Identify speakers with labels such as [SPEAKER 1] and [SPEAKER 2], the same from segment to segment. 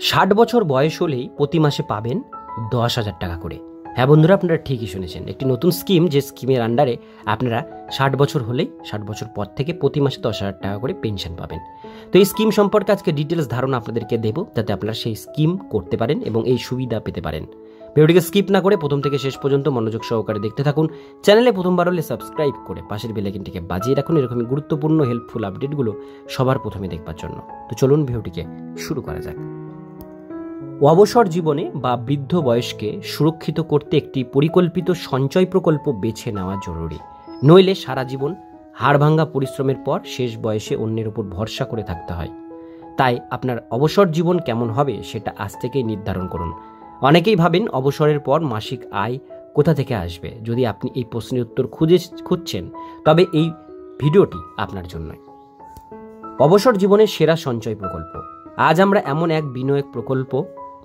[SPEAKER 1] 60 বছর বয়স হলেই প্রতি মাসে পাবেন 10,000 টাকা করে। হ্যাঁ বন্ধুরা, আপনারা ঠিকই শুনেছেন, একটি নতুন স্কিম, যে স্কিমের আন্ডারে আপনারা 60 বছর হলেই 60 বছর পর থেকে প্রতি মাসে 10,000 টাকা করে পেনশন পাবেন। তো এই স্কিম সম্পর্কে আজকে ডিটেলস ধারণা আপনাদেরকে দেব, যাতে আপনারা সেই স্কিম করতে পারেন এবং এই সুবিধা পেতে পারেন। ভিডিওটিকে স্কিপ না করে প্রথম থেকে শেষ পর্যন্ত মনোযোগ সহকারে দেখতে থাকুন। চ্যানেলে প্রথমবার হলে সাবস্ক্রাইব করে পাশের বেল আইকনটিকে বাজিয়ে রাখুন এরকমই গুরুত্বপূর্ণ হেল্পফুল আপডেটগুলো সবার প্রথমে দেখবার জন্য। তো চলুন ভিডিওটিকে শুরু করা যাক। অবসর জীবনে বা বৃদ্ধ বয়সকে সুরক্ষিত করতে একটি পরিকল্পিত সঞ্চয় প্রকল্প বেছে নেওয়া জরুরি। নইলে সারা জীবন হাড়ভাঙ্গা পরিশ্রমের পর শেষ বয়সে অন্যের উপর ভরসা করে থাকতে হয়। তাই আপনার অবসর জীবন কেমন হবে সেটা আজ থেকেই নির্ধারণ করুন। অনেকেই ভাবেন অবসরের পর মাসিক আয় কোথা থেকে আসবে। যদি আপনি এই প্রশ্নের উত্তর খুঁজছেন, তবে এই ভিডিওটি আপনার জন্যই। অবসর জীবনের সেরা সঞ্চয় প্রকল্প। আজ আমরা এমন এক বিনিয়োগ প্রকল্প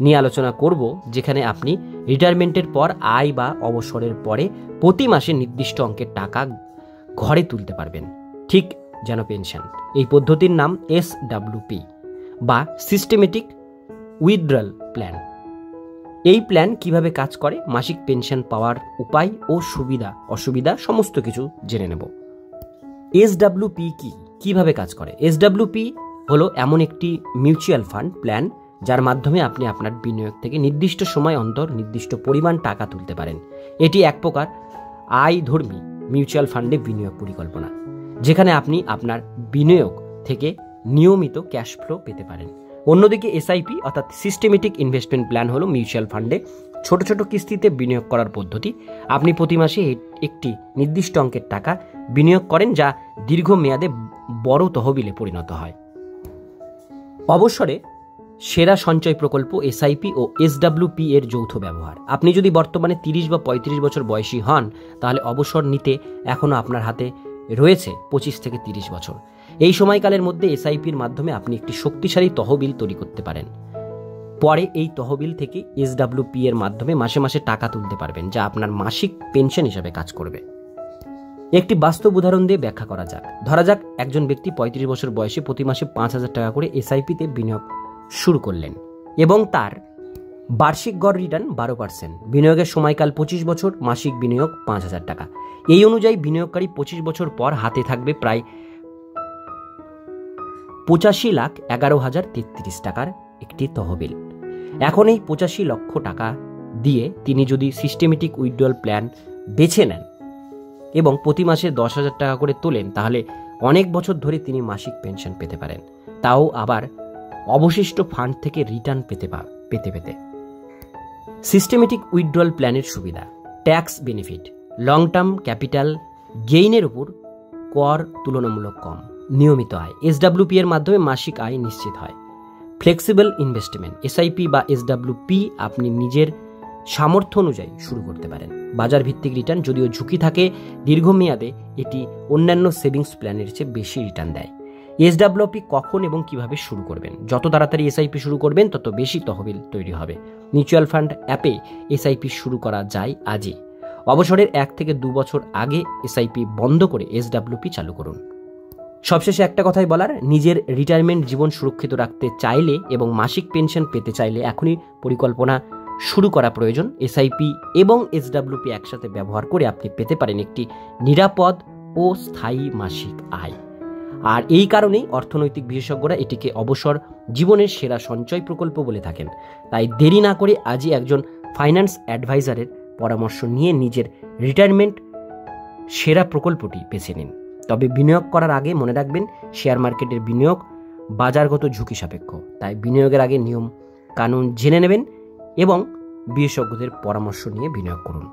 [SPEAKER 1] নিয়ে আলোচনা করব, যেখানে আপনি রিটায়ারমেন্টের পর আয় বা অবসরের পরে প্রতি মাসে নির্দিষ্ট অঙ্কের টাকা ঘরে তুলতে পারবেন, ঠিক যেন পেনশন। এই পদ্ধতির নাম SWP বা সিস্টেমেটিক উইথড্রল প্ল্যান। এই প্ল্যান কিভাবে কাজ করে, মাসিক পেনশন পাওয়ার উপায় ও সুবিধা অসুবিধা সমস্ত কিছু জেনে নেব। SWP কিভাবে কাজ করে? SWP হলো এমন একটি মিউচুয়াল ফান্ড প্ল্যান যার মাধ্যমে আপনি আপনার বিনিয়োগ থেকে নির্দিষ্ট সময় অন্তর নির্দিষ্ট পরিমাণ টাকা তুলতে পারেন। এটি এক প্রকার আয়ধর্মী মিউচুয়াল ফান্ডে বিনিয়োগ পরিকল্পনা, যেখানে আপনি আপনার বিনিয়োগ থেকে নিয়মিত ক্যাশ ফ্লো পেতে পারেন। অন্যদিকে SIP অর্থাৎ সিস্টেমেটিক ইনভেস্টমেন্ট প্ল্যান হলো মিউচুয়াল ফান্ডে ছোট ছোট কিস্তিতে বিনিয়োগ করার পদ্ধতি। আপনি প্রতি মাসে একটি নির্দিষ্ট অঙ্কের টাকা বিনিয়োগ করেন, যা দীর্ঘমেয়াদে বড় তহবিলে পরিণত হয়। অবসরে সেরা সঞ্চয় প্রকল্প SIP ও SWP এর যৌথ ব্যবহার। আপনি যদি বর্তমানে 30 বা 35 বছর বয়সী হন, তাহলে অবসর নিতে এখনও আপনার হাতে রয়েছে 25 থেকে 30 বছর। এই সময়কালের মধ্যে SIPর মাধ্যমে আপনি একটি শক্তিশালী তহবিল তৈরি করতে পারেন। পরে এই তহবিল থেকে SWP এর মাধ্যমে মাসে মাসে টাকা তুলতে পারবেন, যা আপনার মাসিক পেনশন হিসাবে কাজ করবে। একটি বাস্তব উদাহরণ দিয়ে ব্যাখ্যা করা যাক। ধরা যাক একজন ব্যক্তি 35 বছর বয়সে প্রতি মাসে 5,000 টাকা করে SIPতে বিনিয়োগ শুরু করলেন এবং তার বার্ষিক গড় রিটার্ন 12%। বিনিয়োগের সময়কাল 25 বছর, মাসিক বিনিয়োগ 5,000 টাকা। এই অনুযায়ী বিনিয়োগকারী 25 বছর পর হাতে থাকবে প্রায় 85,11,033 টাকার একটি তহবিল। এখন এই 85 লক্ষ টাকা দিয়ে তিনি যদি সিস্টেমেটিক উইথড্রল প্ল্যান বেছে নেন এবং প্রতি মাসে 10,000 টাকা করে তোলেন, তাহলে অনেক বছর ধরে তিনি মাসিক পেনশন পেতে পারেন, তাও আবার অবশিষ্ট ফান্ড থেকে রিটার্ন পেতে। সিস্টেমেটিক উইথড্রল প্ল্যানের সুবিধা: tax benefit, long term capital গেইনের উপর কর তুলনামূলক কম, নিয়মিত আয়। SWP এর মাধ্যমে মাসিক আয় নিশ্চিত হয়। ফ্লেক্সিবল ইনভেস্টমেন্ট, SIP বা SWP আপনি নিজের সামর্থ্য অনুযায়ী শুরু করতে পারেন। বাজার ভিত্তিক রিটার্ন, যদিও ঝুঁকি থাকে, দীর্ঘমেয়াদে এটি অন্যান্য সেভিংস প্ল্যানের চেয়ে বেশি রিটার্ন দেয়। SWP কখন এবং কিভাবে শুরু করবেন? যত তাড়াতাড়ি SIP শুরু করবেন, তত বেশি তহবিল তৈরি হবে। মিউচুয়াল ফান্ড অ্যাপে SIP শুরু করা যায় আজই। অবসরের 1 থেকে 2 বছর আগে SIP বন্ধ করে SWP চালু করুন। সবশেষে একটা কথাই বলার, নিজের রিটায়ারমেন্ট জীবন সুরক্ষিত রাখতে চাইলে এবং মাসিক পেনশন পেতে চাইলে এখনই পরিকল্পনা শুরু করা প্রয়োজন। SIP এবং SWP একসাথে ব্যবহার করে আপনি পেতে পারেন একটি নিরাপদ ও স্থায়ী মাসিক আয়। আর এই কারণেই অর্থনৈতিক বিশেষজ্ঞরা এটিকে অবসর জীবনের সেরা সঞ্চয় প্রকল্প বলে থাকেন। তাই দেরি না করে আজই একজন ফাইন্যান্স অ্যাডভাইজারের পরামর্শ নিয়ে নিজের রিটায়ারমেন্ট সেরা প্রকল্পটি বেছে নিন। তবে বিনিয়োগ করার আগে মনে রাখবেন, শেয়ার মার্কেটের বিনিয়োগ বাজারগত ঝুঁকি সাপেক্ষ। তাই বিনিয়োগের আগে নিয়ম কানুন জেনে নেবেন এবং বিশেষজ্ঞদের পরামর্শ নিয়ে বিনিয়োগ করুন।